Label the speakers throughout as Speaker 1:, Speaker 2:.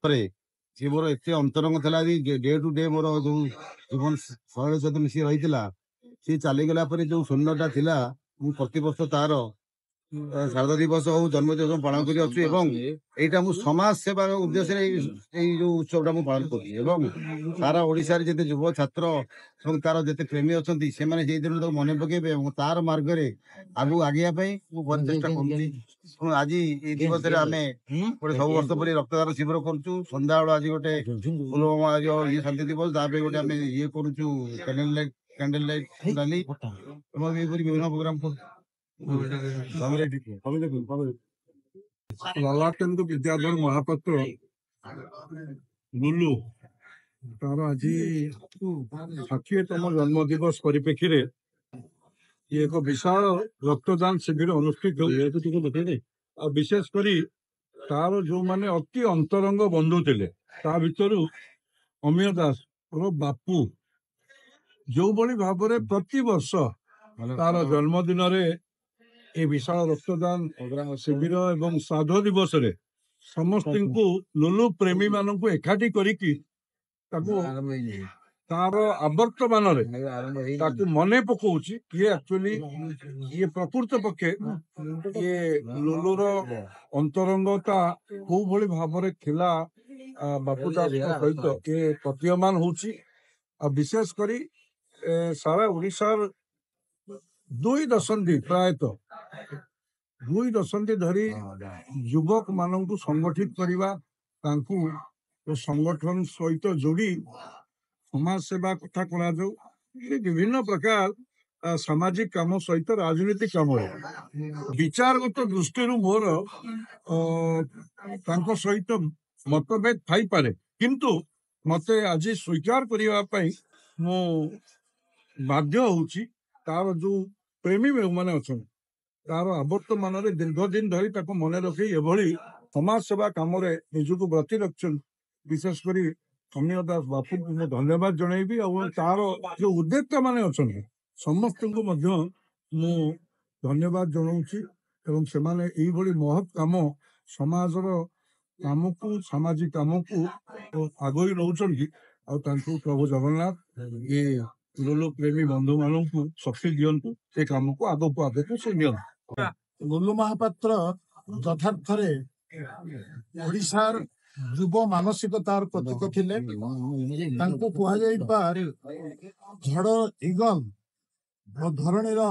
Speaker 1: ଥରେ ସିଏ ମୋର ଏତେ ଅନ୍ତରଙ୍ଗ ଥିଲା ଯେ ଡେ ଟୁ ଡେ ମୋର ଯୋଉ ଜୀବନ ଶୈଳୀ ସହିତ ମିଶି ରହିଥିଲା। ସିଏ ଚାଲିଗଲା ପରେ ଯୋଉ ଶୂନ୍ୟଟା ଥିଲା, ମୁଁ ପ୍ରତିବର୍ଷ ତାର ଶାରଦ ଦିବସ ହଉ ଜନ୍ମ ଦିବସ ପାଳନ କରି ଅଛୁ ଏବଂ ଏଇଟା ମୁଁ ସମାଜ ସେବା ଉଦ୍ଦେଶ୍ୟରେ ଏଇ ଯୋଉ ଉତ୍ସବଟା ମୁଁ ପାଳନ କରୁଛି ଏବଂ ସାରା ଓଡ଼ିଶାରେ ଯେତେ ଯୁବ ଛାତ୍ର ଏବଂ ତାର ଯେତେ ପ୍ରେମୀ ଅଛନ୍ତି ସେମାନେ ସେଇ ଦିନ ତାକୁ ମନେ ପକେଇବେ ଏବଂ ତାର ମାର୍ଗରେ ଆଗକୁ ଆଗେଇବା ପାଇଁ ମୁଁ ବହୁତ ଚେଷ୍ଟା କରୁଛି। ଏବଂ ଆଜି ଏଇ ଦିବସରେ ଆମେ ଗୋଟେ ସବୁ ବର୍ଷ ପରି ରକ୍ତଦାନ ଶିବିର କରୁଛୁ। ସନ୍ଧ୍ୟାବେଳେ ଆଜି ଗୋଟେ ପୁଲୱାମା ଇଏ ଶାନ୍ତି ଦିବସ ତା ପାଇଁ ଗୋଟେ ଆମେ ଇଏ କରୁଛୁ କ୍ୟାଣ୍ଡେଲ ଲାଇଟ୍ ରାଲି ଏବଂ ଏହିପରି ବିଭିନ୍ନ ପ୍ରୋଗ୍ରାମ କରୁଛୁ।
Speaker 2: ଲଲାଟେନ୍ଦୁ ବିଦ୍ୟାଧର ମହାପାତ୍ର ଲୁଲୁ ତାର ଆଜି 60ତମ ଜନ୍ମ ଦିବସ ପରିପ୍ରେକ୍ଷୀରେ ଏକ ବିଶାଳ ରକ୍ତଦାନ ଶିବିର ଅନୁଷ୍ଠିତ ହେଉଛି। ଆଉ ବିଶେଷ କରି ତାର ଯୋଉମାନେ ଅତି ଅନ୍ତରଙ୍ଗ ବନ୍ଧୁ ଥିଲେ ତା ଭିତରୁ ଅମିୟ ଦାସ ବାପୁ ଯୋଉଭଳି ଭାବରେ ପ୍ରତିବର୍ଷ ତାର ଜନ୍ମଦିନରେ ଏ ବିଶାଳ ରକ୍ତଦାନ ଶିବିର ଏବଂ ଶ୍ରାଦ୍ଧ ଦିବସରେ ସମସ୍ତଙ୍କୁ ଲୁଲୁ ପ୍ରେମୀ ମାନଙ୍କୁ ଏକାଠି କରିକି ତାକୁ ତାର ଆବର୍ତ୍ତମାନରେ ତାକୁ ମନେ ପକଉଛି କିଏ ଆକ୍ଚୁଆଲି ଇଏ ପ୍ରକୃତ ପକ୍ଷେ ଇଏ ଲୁଲୁର ଅନ୍ତରଙ୍ଗତା କୋଉ ଭଳି ଭାବରେ ଥିଲା ବାପୁ ଦାସଙ୍କ ସହିତ ଇଏ ପ୍ରତୀୟମାନ ହଉଛି। ଆଉ ବିଶେଷ କରି ସାରା ଓଡ଼ିଶାର 2 ଦଶନ୍ଧି ପ୍ରାୟତଃ 2 ଦଶନ୍ଧି ଧରି ଯୁବକ ମାନଙ୍କୁ ସଂଗଠିତ କରିବା, ତାଙ୍କୁ ସଂଗଠନ ସହିତ ଯୋଡ଼ି ସମାଜ ସେବା କଥା କରାଯାଉ, ବିଭିନ୍ନ ପ୍ରକାର ସାମାଜିକ କାମ ସହିତ ରାଜନୀତି କାମରେ ବିଚାରଗତ ଦୃଷ୍ଟିରୁ ମୋର ତାଙ୍କ ସହିତ ମତଭେଦ ଥାଇପାରେ, କିନ୍ତୁ ମତେ ଆଜି ସ୍ୱୀକାର କରିବା ପାଇଁ ମୁଁ ବାଧ୍ୟ ହଉଛି ତାର ଯୋଉ ପ୍ରେମୀ ମାନେ ଅଛନ୍ତି ତାର ଆବର୍ତ୍ତମାନରେ ଦୀର୍ଘ ଦିନ ଧରି ତାକୁ ମନେ ରଖି ଏଭଳି ସମାଜ ସେବା କାମରେ ନିଜକୁ ବ୍ରତୀ ରଖିଛନ୍ତି। ବିଶେଷ କରି ଅମିୟ ଦାସ ବାପୁଙ୍କୁ ମୁଁ ଧନ୍ୟବାଦ ଜଣେଇବି ଆଉ ତାର ଯୋଉ ଉଦ୍ୟୋକ୍ତା ମାନେ ଅଛନ୍ତି ସମସ୍ତଙ୍କୁ ମଧ୍ୟ ମୁଁ ଧନ୍ୟବାଦ ଜଣାଉଛି ଏବଂ ସେମାନେ ଏଇଭଳି ମହତ୍ କାମ ସମାଜର କାମକୁ ସାମାଜିକ କାମକୁ ଆଗେଇ ନଉଛନ୍ତି। ଆଉ ତାଙ୍କୁ ପ୍ରଭୁ ଜଗନ୍ନାଥ ଏ ଲୁଲୁ ପ୍ରେମୀ ବନ୍ଧୁ ମାନଙ୍କୁ ଶକ୍ତି ଦିଅନ୍ତୁ, ସେ କାମକୁ ଆଗକୁ ସେ ନିଅନ୍ତୁ।
Speaker 3: ଲୁଲୁ ମହାପାତ୍ର ଯଥାର୍ଥରେ ଓଡ଼ିଶାର ଯୁବ ମାନସିକତାର ପ୍ରତୀକ ଥିଲେ। ତାଙ୍କୁ କୁହାଯାଇପାରେ ଝଡ଼ ଇଗଲ ଓ ଧରଣୀର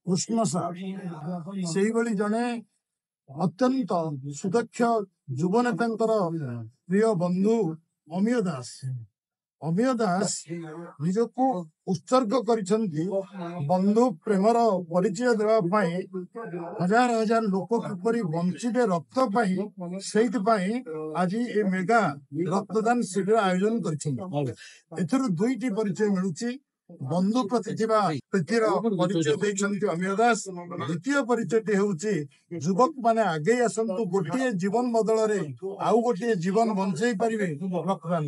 Speaker 3: କୃଷ୍ଣ ସାର। ସେଇଭଳି ଜଣେ ଅତ୍ୟନ୍ତ ସୁଦକ୍ଷ ଯୁବ ନେତାଙ୍କର ପ୍ରିୟ ବନ୍ଧୁ ଅମିୟ ଦାସ। ଅମିୟ ଦାସ ନିଜକୁ ଉତ୍ସର୍ଗ କରିଛନ୍ତି ବନ୍ଧୁ ପ୍ରେମର ପରିଚୟ ଦେବା ପାଇଁ। ହଜାର ହଜାର ଲୋକ କିପରି ବଞ୍ଚିବେ ରକ୍ତ ପାଇଁ, ସେଇଥିପାଇଁ ଆଜି ଏ ମେଗା ରକ୍ତଦାନ ଶିବିର ଆୟୋଜନ କରିଛନ୍ତି। ଏଥିରୁ 2ଟି ପରିଚୟ ମିଳୁଛି। ବନ୍ଧୁ ପ୍ରତି ଥିବା ପ୍ରୀତିର ପରିଚୟ ଦେଇଛନ୍ତି ଅମିୟ ଦାସ। ଦ୍ୱିତୀୟ ପରିଚୟଟି ହେଉଛି ଯୁବକ ମାନେ ଆଗେଇ ଆସନ୍ତୁ, ଗୋଟିଏ ଜୀବନ ବଦଳରେ ଆଉ ଗୋଟିଏ ଜୀବନ ବଞ୍ଚେଇ ପାରିବେ ରକ୍ତଦାନ।